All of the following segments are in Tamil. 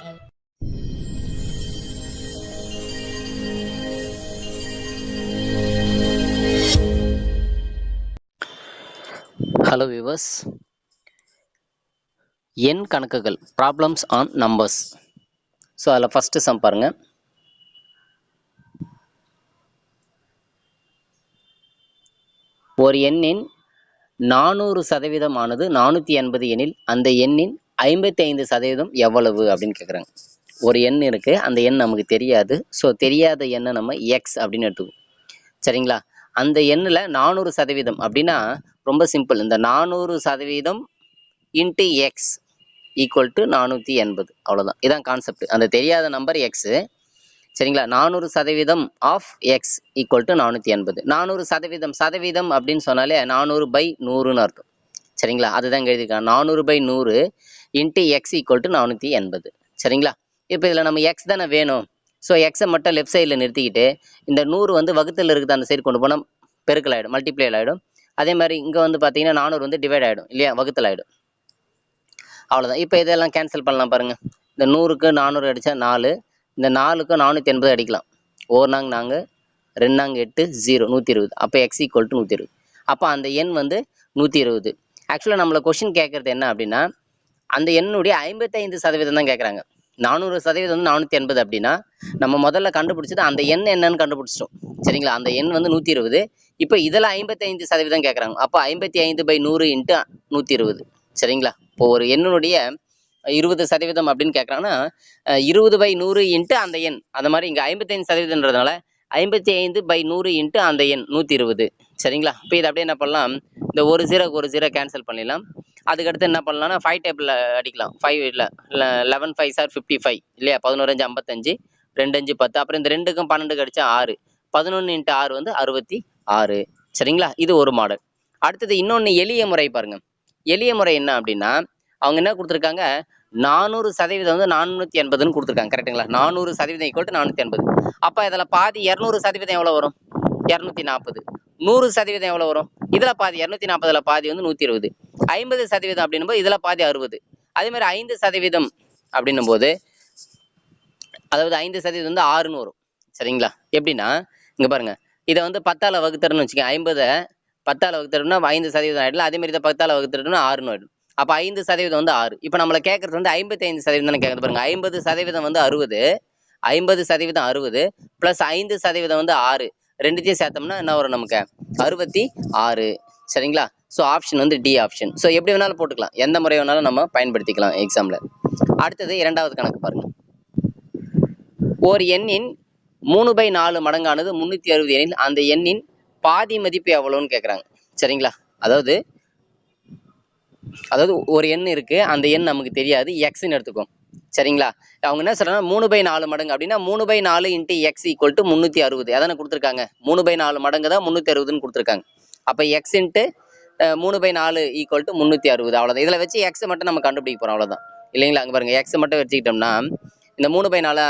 ஹலோ வியூவர்ஸ், எண் கணக்குகள் ப்ராப்ளம்ஸ் ஆன் நம்பர்ஸ். ஸோ அதில் ஃபஸ்ட்டு சம் பாருங்க. ஒரு எண்ணின் 400% ஆனது 480 எனில் அந்த எண்ணின் 55% எவ்வளவு அப்படின்னு கேட்குறாங்க. ஒரு எண் இருக்கு, அந்த எண் நமக்கு தெரியாது. ஸோ தெரியாத எண்ணை நம்ம எக்ஸ் அப்படின்னு எடுத்துக்குவோம். சரிங்களா? அந்த எண்ணில் 400% அப்படின்னா ரொம்ப சிம்பிள். இந்த 400% இன்ட்டு எக்ஸ் ஈக்குவல் டு 480. அவ்வளோதான், இதான் கான்செப்ட். அந்த தெரியாத நம்பர் எக்ஸு. சரிங்களா? 400% ஆஃப் எக்ஸ் ஈக்குவல் டு 480. 400% சதவீதம் அப்படின்னு சொன்னாலே 400/100ன்னு அர்த்தம். சரிங்களா? அதுதான் எழுதியிருக்காங்க. 400/100 இன்ட்டு எக்ஸ் ஈக்குவல் டு 480. சரிங்களா? இப்போ இதில் நம்ம எக்ஸ் தானே வேணும். ஸோ எக்ஸை மட்டும் லெஃப்ட் சைடில் நிறுத்திக்கிட்டு இந்த 100 வந்து வகுத்தில் இருக்குது அந்த சைடு கொண்டு போனால் பெருக்கல் ஆகிடும், மல்டிப்ளை ஆகிடும். அதே மாதிரி இங்கே வந்து பார்த்தீங்கன்னா 400 வந்து டிவைட் ஆகிடும் இல்லையா, வகுத்தில் ஆகிடும். அவ்வளோதான். இப்போ இதெல்லாம் கேன்சல் பண்ணலாம் பாருங்கள். இந்த 100க்கு 400 அடித்தா 4, இந்த 4க்கு 480 அடிக்கலாம். 1 நாங்க 4, 2 நாங்க 8, 0 120. அப்போ எக்ஸ் ஈக்குவல் டு 120. அப்போ அந்த எண் வந்து 120. ஆக்சுவலாக நம்மளை கொஷின் கேட்குறது என்ன அப்படின்னா, அந்த எண்ணுடைய 55% தான் கேட்குறாங்க. 400% வந்து 480 அப்படின்னா நம்ம முதல்ல கண்டுபிடிச்சது அந்த எண் என்னன்னு கண்டுபிடிச்சிட்டோம். சரிங்களா? அந்த எண் வந்து 120. இப்போ இதில் 55% கேட்குறாங்க. அப்போ 55/100 இன்ட்டு 120. சரிங்களா? இப்போ ஒரு எண்ணுடைய 20% அப்படின்னு கேட்குறாங்கன்னா 20/100 இன்ட்டு அந்த எண். அந்த மாதிரி இங்கே 55%ன்றதுனால 55/100 இன்ட்டு அந்த எண் 120. சரிங்களா? இப்போ இது அப்படியே என்ன பண்ணலாம், இந்த ஒரு 0 கேன்சல் பண்ணிடலாம். அதுக்கடுத்து என்ன பண்ணலாம்னா 5 டேபிளில் அடிக்கலாம். 5 இல்லை 11 5 சார் 55 இல்லையா, 11 5 55, 2 5 10. அப்புறம் இந்த 2க்கும் 12 அடித்தா 6, 11 இன்ட்டு 6 வந்து 66. சரிங்களா? இது ஒரு மாடல். அடுத்தது இன்னொன்று எளிய முறை பாருங்க. எளிய முறை என்ன அப்படின்னா, அவங்க என்ன கொடுத்துருக்காங்க, 400% வந்து 480ன்னு கொடுத்துருக்காங்க. கரெக்டுங்களா? 400% ஈக்குவல் டு 480. அப்போ இதில் பாதி 200% எவ்வளோ வரும், 240. 100% எவ்வளோ வரும், இதில் பாதி 240, பாதி வந்து 120. 50% அப்படின்னும் போது இதில் பாதி 60. அதே மாதிரி 5% அப்படின்னும் போது, அதாவது 5% வந்து 6ன்னு வரும். சரிங்களா? எப்படின்னா இங்கே பாருங்க, இதை வந்து 10ஆல் வகுத்துறன்னு வச்சுக்கோங்க. 50 10ஆல் வகுத்துறோம்னா 5% ஆகிடலாம். அதே மாதிரி இதை 10ஆல் வகுத்துறோம்னா 6ன்னு ஆகிடும். அப்போ 5% வந்து 6. இப்போ நம்மளை கேட்கறது வந்து 55% தானே கேட்குறது பாருங்க. 50% வந்து 60, 50% 60 ப்ளஸ் 5% வந்து 6, ரெண்டுத்தையும் சேர்த்தோம்னா என்ன வரும் நமக்கு, 66. சரிங்களா? ஸோ ஆப்ஷன் வந்து டி ஆப்ஷன். ஸோ எப்படி வேணாலும் போட்டுக்கலாம், எந்த முறை வேணாலும் நம்ம பயன்படுத்திக்கலாம் எக்ஸாமில். அடுத்தது இரண்டாவது கணக்கு பாருங்க. ஒரு எண்ணின் 3/4 மடங்கானது 360 எனில் அந்த எண்ணின் பாதி மதிப்பு எவ்வளோன்னு கேட்குறாங்க. சரிங்களா? அதாவது ஒரு எண் இருக்கு, அந்த எண் நமக்கு தெரியாது, எக்ஸ்ன்னு எடுத்துக்கோம். சரிங்களா? அவங்க என்ன சொல்றாங்க, 3/4 மடங்கு அப்படின்னா 3/4 இன்ட்டு எக்ஸ் ஈக்குவல் டு 360. அதானே கொடுத்துருக்காங்க. 3/4 மடங்கு தான் 360ன்னு கொடுத்துருக்காங்க. அப்போ எக்ஸ் இன்ட்டு 3/4 ஈக்குவல் டு 360. அவ்வளோதான். இதில் வச்சு எக்ஸை மட்டும் நம்ம கண்டுபிடிக்க போகிறோம், அவ்வளோதான் இல்லைங்களா? அங்கே பாருங்க, எக்ஸை மட்டும் வச்சுக்கிட்டோம்னா இந்த 3/4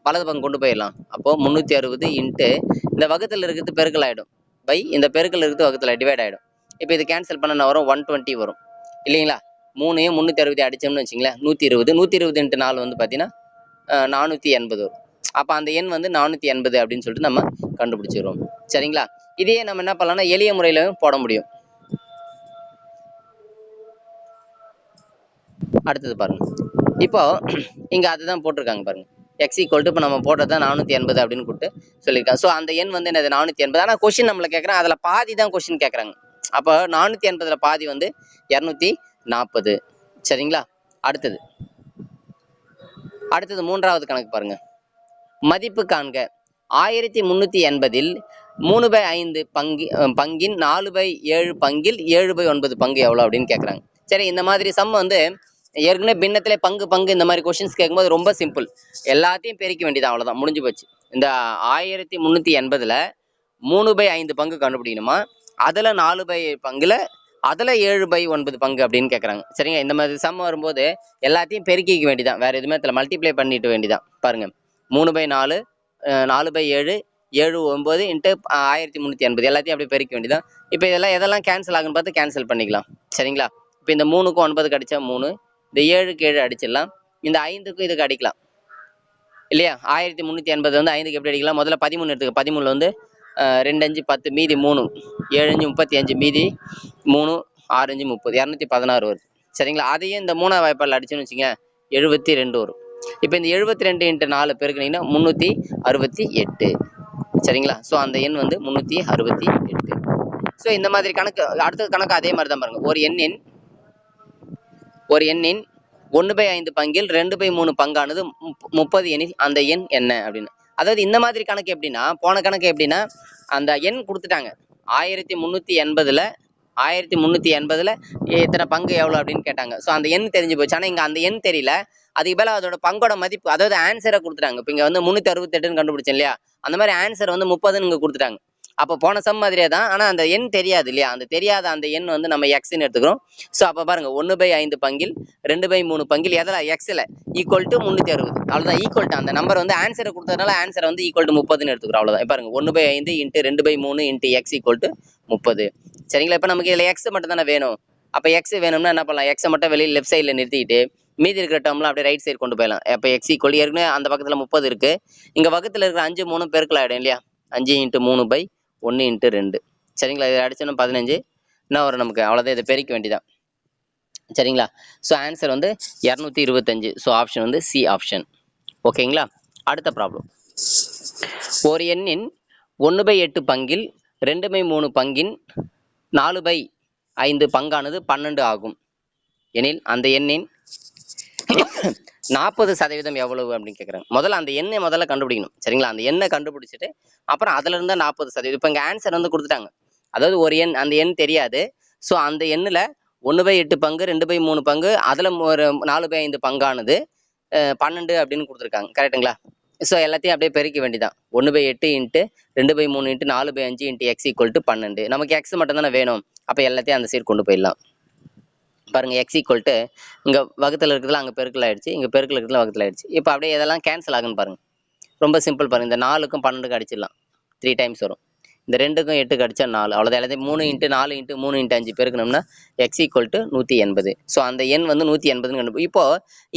வலது பக்கம் கொண்டு போயிடலாம். அப்போது 360 இன்ட்டு இந்த வகுத்தில் இருக்கிறது பெருக்கல் ஆகிடும், பை இந்த பெருக்கல் இருக்கிறது வகுத்தில் டிவைட் ஆகிடும். இப்போ இது கேன்சல் பண்ண வரும் 120 வரும் இல்லைங்களா? 3யும் 360 அடித்தோம்னு வச்சிங்களேன் 120. 120 இன்ட்டு 4 வந்து பார்த்தீங்கன்னா 480 வரும். அப்போ அந்த எண் வந்து 480 அப்படின்னு சொல்லிட்டு நம்ம கண்டுபிடிச்சிடுவோம். சரிங்களா? இதையே நம்ம என்ன பண்ணலாம்னா எளிய முறையிலும் போட முடியும். அடுத்தது பாருங்க, இப்போ இங்கே அதுதான் போட்டிருக்காங்க பாருங்க. எக்ஸ் ஈக்குவல் டு இப்போ நம்ம போட்டதான் 480 அப்படின்னு கூப்பிட்டு சொல்லியிருக்காங்க. ஸோ அந்த எண் வந்து என்னது 480. ஆனால் கொஸ்டின் நம்மளை கேட்குறேன், அதில் பாதி தான் கொஸ்டின் கேட்குறாங்க. அப்போ 480 பாதி வந்து 240. சரிங்களா? அடுத்தது மூன்றாவது கணக்கு பாருங்க. மதிப்பு காண்க. 1380 3/5 பங்கின் 4/7 பங்கில் 7/9 பங்கு எவ்வளோ அப்படின்னு கேட்குறாங்க. சரி, இந்த மாதிரி சம் வந்து ஏற்கனவே பின்னத்திலே பங்கு இந்த மாதிரி கொஸ்டின்ஸ் கேட்கும்போது ரொம்ப சிம்பிள். எல்லாத்தையும் பெருக்க வேண்டியது, அவ்வளோதான், முடிஞ்சு போச்சு. இந்த 1380ல் 3/5 பங்கு கண்டுபிடிக்கணுமா, அதில் 4/7 பங்கில் அதில் 7/9 பங்கு அப்படின்னு கேட்குறாங்க. சரிங்க? இந்த மாதிரி சம் வரும்போது எல்லாத்தையும் பெருக்கிக்க வேண்டியதான், வேறு எதுவுமே தெரியல, மல்டிப்ளை பண்ணிட்டு வேண்டியதான். பாருங்க, 3/4 4/7 7/9 இன்ட்டு 1380 எல்லாத்தையும் அப்படியே பெருக்க வேண்டியதான். இப்போ எதெல்லாம் கேன்சல் ஆகுன்னு பார்த்து கேன்சல் பண்ணிக்கலாம். சரிங்களா? இப்போ இந்த 3க்கும் 9 அடித்தா 3, இந்த 7க்கு 7 அடிச்சிடலாம். இந்த 5க்கும் இதுக்கு அடிக்கலாம் இல்லையா? 1380 வந்து 5க்கு எப்படி அடிக்கலாம்? முதல்ல 13 எடுத்துக்க. 13ல வந்து 2 5 10 மீதி 3 7 5 35 மீதி 3 6 5 30 216 வருது. சரிங்களா? அதையும் இந்த 3வது வாய்ப்பாடுல அடிச்சோன்னு வச்சுங்க 72 வரும். இப்போ இந்த 72 × 4 பெருக்குனீங்கன்னா 368. சரிங்களா? ஸோ அந்த எண் வந்து 368. ஸோ இந்த மாதிரி கணக்கு அடுத்த கணக்கு அதே மாதிரி தான் பாருங்க. ஒரு எண்ணின் 1/5 பங்கில் 2/3 பங்கானது 30 எனில் அந்த எண் என்ன அப்படின்னு. அதாவது இந்த மாதிரி கணக்கு எப்படின்னா, போன கணக்கு எப்படின்னா அந்த எண் கொடுத்துட்டாங்க 1380ல இத்தனை பங்கு எவ்வளோ அப்படின்னு கேட்டாங்க. ஸோ அந்த எண் தெரிஞ்சு போச்சு. ஆனால் இங்கே அந்த எண் தெரியல. அதுக்கு மேலே அதோட பங்கோட மதிப்பு, அதாவது ஆன்சரை கொடுத்துட்டாங்க. இப்போ இங்கே வந்து 368ன்னு கண்டுபிடிச்சேன் இல்லையா? அந்த மாதிரி ஆன்சர் வந்து 30ன்னு இங்கே கொடுத்துட்டாங்க. அப்போ போன சம் மாதிரியே தான். ஆனால் அந்த எண் தெரியாது இல்லையா? அந்த தெரியாத அந்த எண் வந்து நம்ம எக்ஸ்ன்னு எடுத்துக்கிறோம். ஸோ அப்போ பாருங்க 1/5 பங்கில் 2/3 பங்கில் எதில் எக்ஸில் ஈக்குவல் டு 360. அவ்வளோதான். ஈக்குவல் டு அந்த நம்பர் வந்து ஆன்சரை கொடுத்ததுனால ஆன்சரை வந்து ஈக்குவல் டு 30ன்னு எடுத்துக்கிறோம். அவ்வளோதான். பாருங்க 1/5 × 2/3 × எக்ஸ் ஈக்குவல் டு 30. சரிங்களா? இப்போ நமக்கு இதில் எக்ஸ் மட்டும் தானே வேணும். அப்போ எக்ஸ் வேணும்னா என்ன பண்ணலாம்? எக்ஸை மட்டும் வெளியில் லெஃப்ட் சைடில் நிறுத்திட்டு மீதி இருக்கிற டேர்ம்லாம் அப்படியே ரைட் சைடு கொண்டு போயிடலாம். அப்போ எக்ஸ் ஈக்குவல் ஏற்கனவே அந்த பக்கத்தில் 30 இருக்கு. இங்கே பக்கத்தில் இருக்கிற 5 3 பெருக்கல் ஆகிடும் இல்லையா? 5 × 3/1 × 2. சரிங்களா? இதை அடிச்சோன்னா 15. என்ன வரும் நமக்கு? அவ்வளோதான். இதை பெருக்க வேண்டியதான். சரிங்களா? ஸோ ஆன்சர் வந்து 225. ஸோ ஆப்ஷன் வந்து சி ஆப்ஷன். ஓகேங்களா? அடுத்த ப்ராப்ளம். ஒரு எண்ணின் 1/8 பங்கில் 2/3 பங்கின் 4/5 பங்கானது 12 ஆகும் எனில் அந்த எண்ணின் 40% எவ்வளவு அப்படின்னு கேட்குறாங்க. முதல்ல அந்த எண்ணை முதல்ல கண்டுபிடிக்கணும். சரிங்களா? அந்த எண்ணை கண்டுபிடிச்சிட்டு அப்புறம் அதுல இருந்தா 40%. இப்போ இங்க ஆன்சர் வந்து கொடுத்துட்டாங்க. அதாவது ஒரு எண், அந்த எண் தெரியாது. ஸோ அந்த எண்ணில் 1/8 பங்கு 2/3 பங்கு அதில் ஒரு 4/5 பங்கானது 12 அப்படின்னு கொடுத்துருக்காங்க. கரெக்டுங்களா? ஸோ எல்லாத்தையும் அப்படியே பெருக்க வேண்டியதான். 1/8 × 2/3 × 4/5 × எக்ஸ் ஈக்குவல் டு 12. நமக்கு எக்ஸ் மட்டும் தானே வேணும். அப்போ எல்லாத்தையும் அந்த சைடு கொண்டு போயிடலாம். பாருங்க எக்ஸ் ஈக்குவல் டு இங்கே வகுத்தில் இருக்கிறதுல அங்கே பெருக்கல் ஆயிடுச்சு, இங்கே பெருக்கல் இருக்கிறதுல வகுத்தில் ஆயிடுச்சு. இப்போ அப்படியே இதெல்லாம் கேன்சல் ஆகுன்னு பாருங்க. ரொம்ப சிம்பிள் பாருங்க. இந்த 4க்கும் 12க்கும் அடிச்சிடலாம். 3 டைம்ஸ் வரும். இந்த 2க்கும் 8க்கு அடிச்சா 4. அவ்வளோதான். எல்லாத்தையும் 3 × 4 × 3 × 5 பெருக்கணும்னா எக்ஸ் ஈக்குவல் டு 180. ஸோ அந்த எண் வந்து 180ன்னு கண்டுபிடி. இப்போ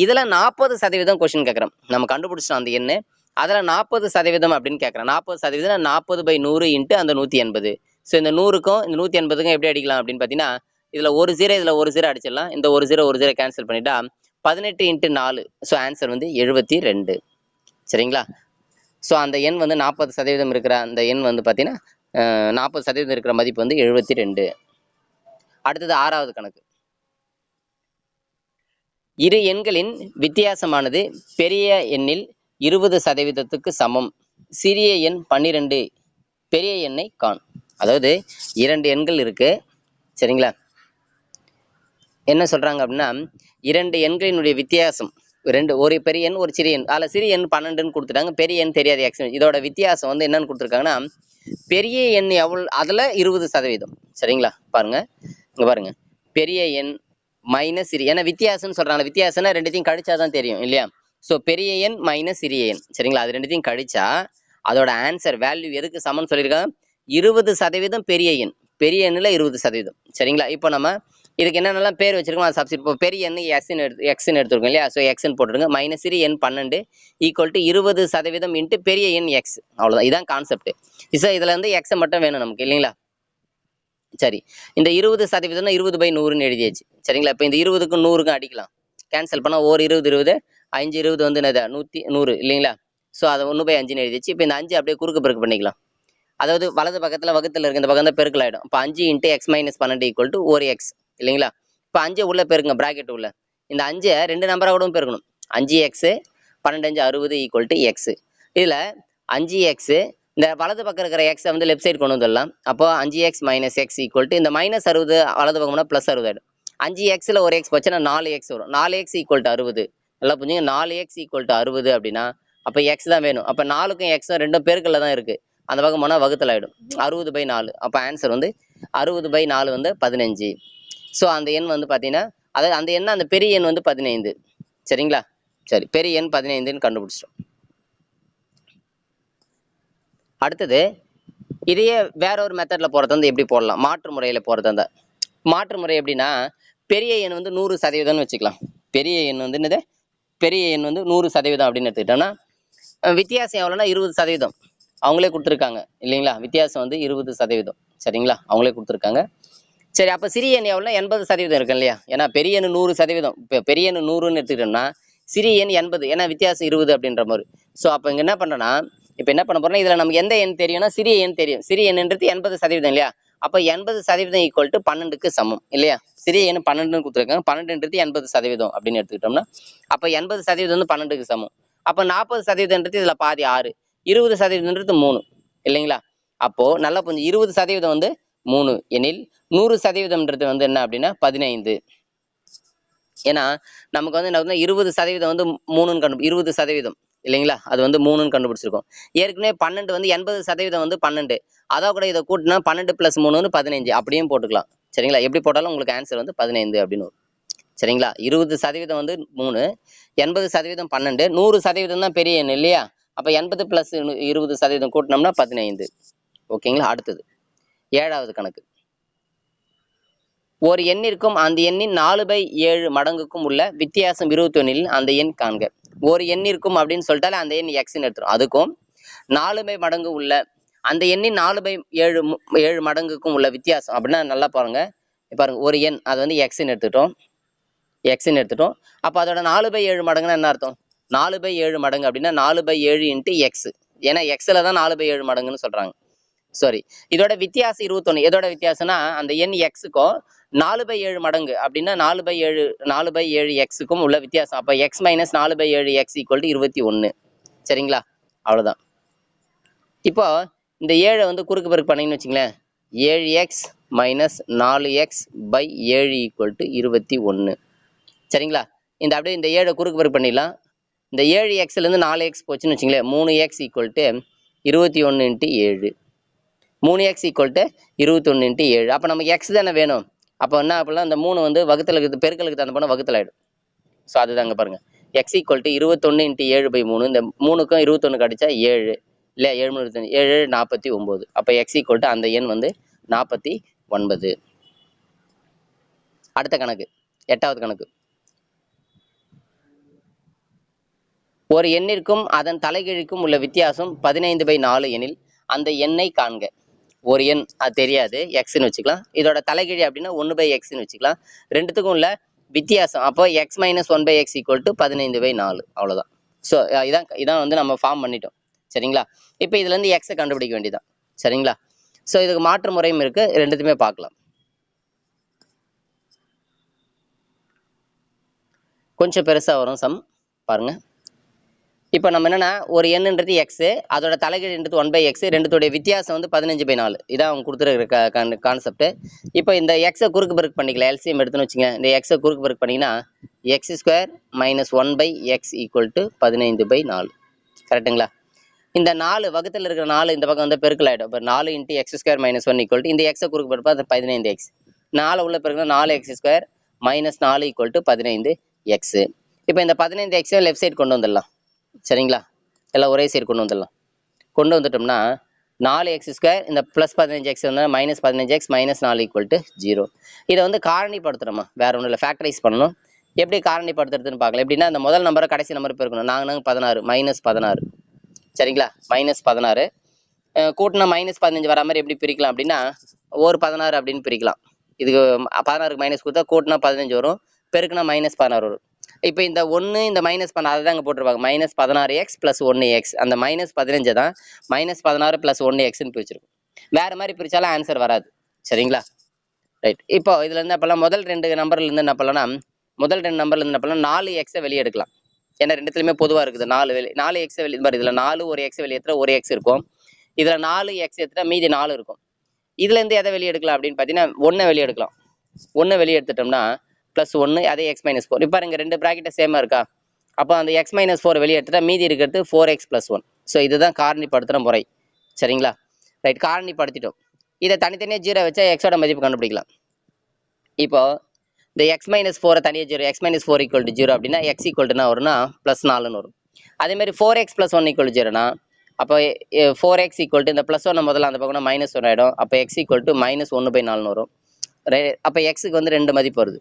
இதில் 40% கொஸ்டின் கேட்குறோம். நம்ம கண்டுபிடிச்சோம் அந்த எண். அதில் 40% அப்படின்னு கேட்குறேன். 40% 40/100 × அந்த 180. ஸோ இந்த 100க்கும் இந்த 180க்கும் எப்படி அடிக்கலாம் அப்படின்னு பார்த்தீங்கன்னா, இதில் ஒரு 0 இதில் ஒரு 0 அடிச்சிடலாம். இந்த ஒரு 0 கேன்சல் பண்ணிட்டா 18 × 4. ஸோ ஆன்சர் வந்து 72. சரிங்களா? ஸோ அந்த எண் வந்து 40% இருக்கிற அந்த எண் வந்து பார்த்தீங்கன்னா 40% இருக்கிற மதிப்பு வந்து 72. அடுத்தது 6வது கணக்கு. இரு எண்களின் வித்தியாசமானது பெரிய எண்ணில் 20%க்கு சமம். சிறிய எண் 12. பெரிய எண்ணை காண். அதாவது 2 எண்கள் இருக்கு. சரிங்களா? என்ன சொல்றாங்க அப்படின்னா, 2 எண்களினுடைய வித்தியாசம், ஒரு பெரிய எண் ஒரு சிறிய எண். அதில் சிறிய எண் 12ன்னு கொடுத்துட்டாங்க. பெரிய எண் தெரியாது எக்ஸ். இதோட வித்தியாசம் வந்து என்னன்னு கொடுத்துருக்காங்கன்னா, பெரிய எண் எவ்வளோ, அதில் 20%. சரிங்களா? பாருங்க இங்கே பாருங்க. பெரிய எண் மைனஸ் சிறிய, ஏன்னா வித்தியாசம்னு சொல்றாங்க. வித்தியாசம்னா ரெண்டுத்தையும் கழிச்சாதான் தெரியும் இல்லையா? ஸோ பெரிய எண் மைனஸ் சிறிய எண். சரிங்களா? அது ரெண்டுத்தையும் கழிச்சா அதோட ஆன்சர் வேல்யூ எதுக்கு சமம்னு சொல்லியிருக்காங்க? 20% பெரிய எண். பெரிய எண்ணில் 20%. சரிங்களா? இப்போ நம்ம இதுக்கு என்னென்னலாம் பேர் வச்சிருக்கோம் அதை சப்ஸ்டிட். இப்போ பெரிய எண் எக்ஸ்ன்னு எடுத்துருக்கோம் இல்லையா? ஸோ எக்ஸ்ன்னு போட்டுருங்க. மைனஸ் சிறிய எண் 12 ஈக்குவல் டு 20% இன்ட்டு பெரிய எண் எக்ஸ். அவ்வளோதான். இதான் கான்செப்ட். ஸோ இதில் வந்து எக்ஸை மட்டும் வேணும் நமக்கு இல்லைங்களா? சரி, இந்த 20% 20/100ன்னு எழுதியாச்சு. சரிங்களா? இப்போ இந்த 20க்கும் 100க்கும் அடிக்கலாம். கேன்சல் பண்ணால் ஒரு 20 20 5 20 வந்து என்னது 100 இல்லைங்களா? ஸோ அதை 1/5ன்னு எழுதிச்சு. இப்போ இந்த 5 அப்படியே குறுக்கு பெருக்கு பண்ணிக்கலாம். அதாவது வலது பக்கத்தில் வகுத்தில் இருக்க இந்த பக்கம் தான் பெருக்கல் ஆகிடும். இப்போ 5 × x - 12 ஈக்குவல் டு 1x இல்லைங்களா? இப்போ 5 உள்ள பெருக்குங்க, ப்ராக்கெட் உள்ள. இந்த 5 2 நம்பராக கூட பெருக்கணும். 5x 12 5 60 equal to X. இதில் 5x இந்த வலது பக்கம் இருக்கிற எக்ஸை வந்து லெஃப்ட் சைடு கொண்டு வந்துடலாம். அப்போ 5x - x ஈக்குவல் டு இந்த -60 வலது பக்கம்னா +60 ஆகிடும். 5xல் ஒரு எக்ஸ் போச்சுன்னா 4x வரும். 4x equal to 60. நல்லா புரிஞ்சுங்க. 4x ஈக்குவல் டு 60 அப்படின்னா அப்போ எக்ஸ் தான் வேணும். அப்போ 4க்கும் எக்ஸும் ரெண்டும் பெருக்கல்ல தான் இருக்குது. அந்த பக்கம் போனால் வகுத்தில் ஆகிடும். 60/4. அப்போ ஆன்சர் வந்து 60/4 வந்து 15. ஸோ அந்த எண் வந்து பார்த்தீங்கன்னா, அதாவது அந்த எண் அந்த பெரிய எண் வந்து 15. சரிங்களா? சரி, பெரிய எண் 15ன்னு கண்டுபிடிச்சிட்டோம். அடுத்தது இதையே வேற ஒரு மெத்தடில் போகிறது வந்து எப்படி போடலாம்? மாற்று முறையில் போகிறது. அந்த மாற்று முறை எப்படின்னா, பெரிய எண் வந்து 100%ன்னு வச்சுக்கலாம். பெரிய எண் வந்து என்னது பெரிய எண் வந்து 100% அப்படின்னு எடுத்துக்கிட்டோம்னா வித்தியாசம் எவ்வளோன்னா 20%. அவங்களே கொடுத்துருக்காங்க இல்லைங்களா? வித்தியாசம் வந்து 20%. சரிங்களா? அவங்களே கொடுத்துருக்காங்க. சரி, அப்போ சிறிய எண் எவ்வளோனா 80% இருக்கு இல்லையா? ஏன்னா பெரிய எண் 100%. இப்போ பெரிய எண் 100ன்னு எடுத்துக்கிட்டோம்னா சிறிய எண் 80. ஏன்னா வித்தியாசம் 20 அப்படின்ற மாதிரி. ஸோ அப்போ இங்கே என்ன பண்ணுறோன்னா, இப்போ என்ன பண்ண போறோம்னா இதில் நமக்கு எந்த எண் தெரியும்னா சிறிய எண் தெரியும். சிறிய எண்ணுன்றது 80% இல்லையா? அப்போ 80% ஈக்குவல் டு 12க்கு சமம் இல்லையா? சிறிய எண் 12ன்னு கொடுத்துருக்காங்க. 12ன்றது 80% அப்படின்னு எடுத்துக்கிட்டோம்னா அப்போ 80% வந்து 12க்கு சமம். அப்போ 40%ன்றது இதில் பாதி 6, 20%ன்றது 3 இல்லைங்களா? அப்போ நல்லா கொஞ்சம் 20% வந்து 3 எனில் 100%ன்றது வந்து என்ன அப்படின்னா 15. ஏன்னா நமக்கு வந்து என்ன 20% வந்து 3ன்னு 20% இல்லைங்களா? அது வந்து 3ன்னு கண்டுபிடிச்சிருக்கோம். ஏற்கனவே 12 வந்து 80% வந்து 12. அதோ கூட இதை கூட்டினா 12 + 3 வந்து 15 அப்படியும் போட்டுக்கலாம். சரிங்களா? எப்படி போட்டாலும் உங்களுக்கு ஆன்சர் வந்து 15 அப்படின்னு வரும். சரிங்களா? 20% வந்து 3, 80% 12, 100% தான் பெரிய எண் இல்லையா? அப்போ 80 + 20% கூட்டினோம்னா 15. ஓகேங்களா? அடுத்தது 7வது கணக்கு. ஒரு எண்ணிற்கும் அந்த எண்ணின் 4/7 மடங்குக்கும் உள்ள வித்தியாசம் 21 அந்த எண் காண்க. ஒரு எண்ணிற்கும் அப்படின்னு சொல்லிட்டாலே அந்த எண் எக்ஸ்ன்னு எடுத்துரும். அதுக்கும் 4 மடங்கு உள்ள அந்த எண்ணின் 4/7 மடங்குக்கும் உள்ள வித்தியாசம் அப்படின்னா நல்லா பாருங்க. பாருங்க, ஒரு எண் அது வந்து எக்ஸ்ன்னு எடுத்துட்டோம். அப்போ அதோட 4/7 மடங்குன்னா என்ன அர்த்தம்? 4/7 மடங்கு அப்படின்னா 4/7 × எக்ஸ். ஏன்னா எக்ஸ்ல தான் 4/7 மடங்குன்னு சொல்றாங்க. சாரி, இதோட வித்தியாசம் 21. எதோட வித்தியாசம்னா அந்த எண் எக்ஸுக்கும் 4/7 மடங்கு அப்படின்னா 4/7 எக்ஸுக்கும் உள்ள வித்தியாசம். அப்போ X minus 4/7 X equal to 21. சரிங்களா? அவ்வளோதான். இப்போ இந்த 7 வந்து குறுக்கு பெருக்கு பண்ணீங்கன்னு வச்சுங்களேன். 7x - 4x/7 equal to 21. சரிங்களா? இந்த அப்படியே இந்த 7 குறுக்கு பெருக்கு பண்ணிடலாம். இந்த 7xலேருந்து 4x போச்சுன்னு வச்சுங்களேன். 3x equal to 21 × 7. 3x equal to 21 × 7. அப்போ நமக்கு எக்ஸ் தானே வேணும். அப்போ என்ன அப்படின்னா இந்த 3 வந்து வகுத்தலுக்கு பெருக்கலுக்கு தகுந்த போனால் வகுத்தல் ஆகிடும். ஸோ அதுதாங்க பாருங்க. X equal to 21 × 7/3. இந்த 3க்கும் 21 அடிச்சா 7 இல்லையா? 7 25 7 49. அப்போ எக்ஸ் ஈக்குவல் டு அந்த எண் வந்து 49. அடுத்த கணக்கு 8வது கணக்கு. ஒரு எண்ணிற்கும் அதன் தலைகீழிக்கும் உள்ள வித்தியாசம் 15/4 எனில் அந்த எண்ணை காண்க. ஒரு எண் அது தெரியாது, எக்ஸ்ன்னு வச்சுக்கலாம். இதோட தலைகீழி அப்படின்னா 1/xன்னு வச்சுக்கலாம். ரெண்டுத்துக்கும் உள்ள வித்தியாசம் அப்போ x - 1/x ஈக்குவல் டு 15/4. அவ்வளோதான். ஸோ இதான் வந்து நம்ம ஃபார்ம் பண்ணிட்டோம். சரிங்களா? இப்போ இதுலேருந்து எக்ஸை கண்டுபிடிக்க வேண்டியதான். சரிங்களா? ஸோ இதுக்கு மாற்று முறையும் இருக்கு. ரெண்டுத்துமே பார்க்கலாம். கொஞ்சம் பெருசாக வரும் சம் பாருங்க. இப்போ நம்ம என்னன்னா ஒரு எண்ணுன்றது எக்ஸு, அதோட தலைகீழின்றது 1/x, ரெண்டுத்தோடைய வித்தியாசம் வந்து 15/4. இதான் அவங்க கொடுத்துருக்க கான்செப்ட். இப்போ இந்த எக்ஸை குறுக்கு பெருக்கு பண்ணிக்கலாம். எல்சிஎம் எடுத்துன்னு வச்சுங்க. இந்த எக்ஸை குறுக்கு பெருக்கு பண்ணிங்கன்னா x² - 1/x ஈக்குவல் டு 15/4. கரெக்டுங்களா? இந்த 4 வகுத்தில் இருக்கிற 4 இந்த பக்கம் வந்து பெருக்கல் ஆகிடும். இப்போ 4 × x² - 1 ஈக்குவல் டு இந்த எக்ஸை குறுக்கு பெருப்பா அது 15x. 4 உள்ள பெருக்குனா 4x² - 4 ஈக்குவல் டு 15x. இப்போ இந்த 15x லெஃப்ட் சைடு கொண்டு வந்துடலாம். சரிங்களா? எல்லாம் ஒரே சைடு கொண்டு வந்துடலாம். கொண்டு வந்துட்டோம்னா 4x² இந்த ப்ளஸ் 15x வந்து -15x - 4 ஈக்குவல் டு 0. இதை வந்து காரணிப்படுத்துகிறோமா, வேற ஒன்றும் இல்லை, ஃபேக்டரைஸ் பண்ணணும். எப்படி காரணிப்படுத்துறதுன்னு பார்க்கலாம். எப்படின்னா இந்த முதல் நம்பரை கடைசி நம்பர் பெருக்கணும். நாங்கள் 16 -16. சரிங்களா? -16 கூட்டினா -15 வரா மாதிரி எப்படி பிரிக்கலாம் அப்படின்னா ஒரு 16 அப்படின்னு பிரிக்கலாம். இதுக்கு 16க்கு மைனஸ் கொடுத்தா கூட்டினா 15 வரும், பெருக்குனா -16 வரும். இப்போ இந்த 1 இந்த -16 அதை தான் அங்கே போட்டிருப்பாங்க. -16x + 1x. அந்த -15 தான் -16 + 1xன்னு பிரிச்சிருக்கும். வேற மாதிரி பிரிச்சாலும் ஆன்சர் வராது. சரிங்களா? ரைட். இப்போ இதுல இருந்து அப்பெல்லாம் முதல் 2 நம்பர்ல இருந்து என்ன பண்ணலாம், முதல் 2 நம்பர்ல இருந்து என்ன பண்ணலாம், 4x வெளியே எடுக்கலாம். ஏன்னா ரெண்டுத்துலையுமே பொதுவாக இருக்குது. 4x வெளியே பாரு. இதில் 4 ஒரு எக்ஸ் வெளியே எடுத்துகிற ஒரு எக்ஸ் இருக்கும். இதில் 4x எடுத்துட்டா மீதி 4 இருக்கும். இதுலேருந்து எதை வெளியே எடுக்கலாம் அப்படின்னு பார்த்தீங்கன்னா 1 வெளியே எடுக்கலாம். 1 வெளியே எடுத்துட்டோம்னா +1 அதே x - 4. இப்போ இங்கே 2 ப்ராக்கெட்டை சேமாக இருக்கா? அப்போ அந்த x - 4 வெளியே எடுத்துட்டா மீதி இருக்கிறது 4x + 1. ஸோ இதுதான் காரணிப்படுத்துகிற முறை. சரிங்களா? ரைட். காரணிப்படுத்திட்டோம். இதை தனித்தனியாக 0 வச்சா எக்ஸோட மதிப்பு கண்டுபிடிக்கலாம். இப்போ இந்த x - 4 தனியாக 0, x - 4 ஈக்குவல் டு 0 அப்படின்னா x ஈக்குவல் டுனா வரும்னா +4ன்னு வரும். அதேமாதிரி 4x + 1 ஈக்குவல் டு 0னா அப்போ 4x ஈக்குவல் டு இந்த +1 முதல்ல அந்த பக்கம்னா -1 ஆகிடும். அப்போ x ஈக்குவல் டு -1/4ன்னு வரும். அப்போ எக்ஸுக்கு வந்து 2 மதிப்பு வருது.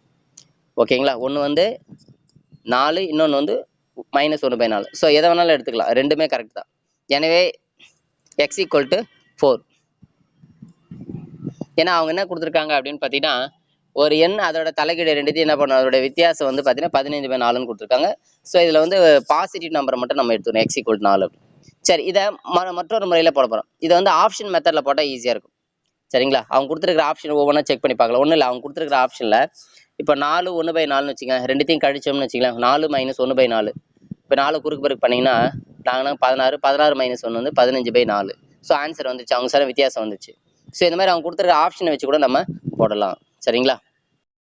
ஓகேங்களா? ஒன்று வந்து 4, இன்னொன்று வந்து -1/4. ஸோ எதை வேணாலும் எடுத்துக்கலாம், ரெண்டுமே கரெக்ட் தான். எனவே x = 4. ஏன்னா அவங்க என்ன கொடுத்துருக்காங்க அப்படின்னு பார்த்தீங்கன்னா, ஒரு எண் அதோட தலைகீழ ரெண்டுத்தையும் என்ன பண்ணும், அதோட வித்தியாசம் வந்து பார்த்தீங்கன்னா 15/4ன்னு கொடுத்துருக்காங்க. ஸோ இதில் வந்து பாசிட்டிவ் நம்பரை மட்டும் நம்ம எடுத்துக்கணும், x = 4. சரி, இதை மற்றொரு முறையில் போட போகிறோம். இதை வந்து ஆப்ஷன் மெத்தடில் போட்டால் ஈஸியாக இருக்கும். சரிங்களா? அவங்க கொடுத்துருக்கிற ஆப்ஷன் ஒவ்வொன்றா செக் பண்ணி பார்க்கலாம். ஒன்றும் இல்லை, அவங்க கொடுத்துருக்கிற ஆப்ஷனில் இப்போ 4 1/4ன்னு வச்சுங்க, ரெண்டுத்தையும் கழிச்சோம்னு வச்சுக்கலாம், 4 - 1/4. இப்போ 4 குறுக்கு பெருக்கு பண்ணிங்கன்னா நாங்கள் 16, 16 - 1 வந்து 15/4. ஸோ ஆன்சர் வந்துச்சு, அவங்க சார் வித்தியாசம் வந்துச்சு. ஸோ இந்த மாதிரி அவங்க கொடுத்துருக்க ஆப்ஷனை வச்சு கூட நம்ம போடலாம். சரிங்களா?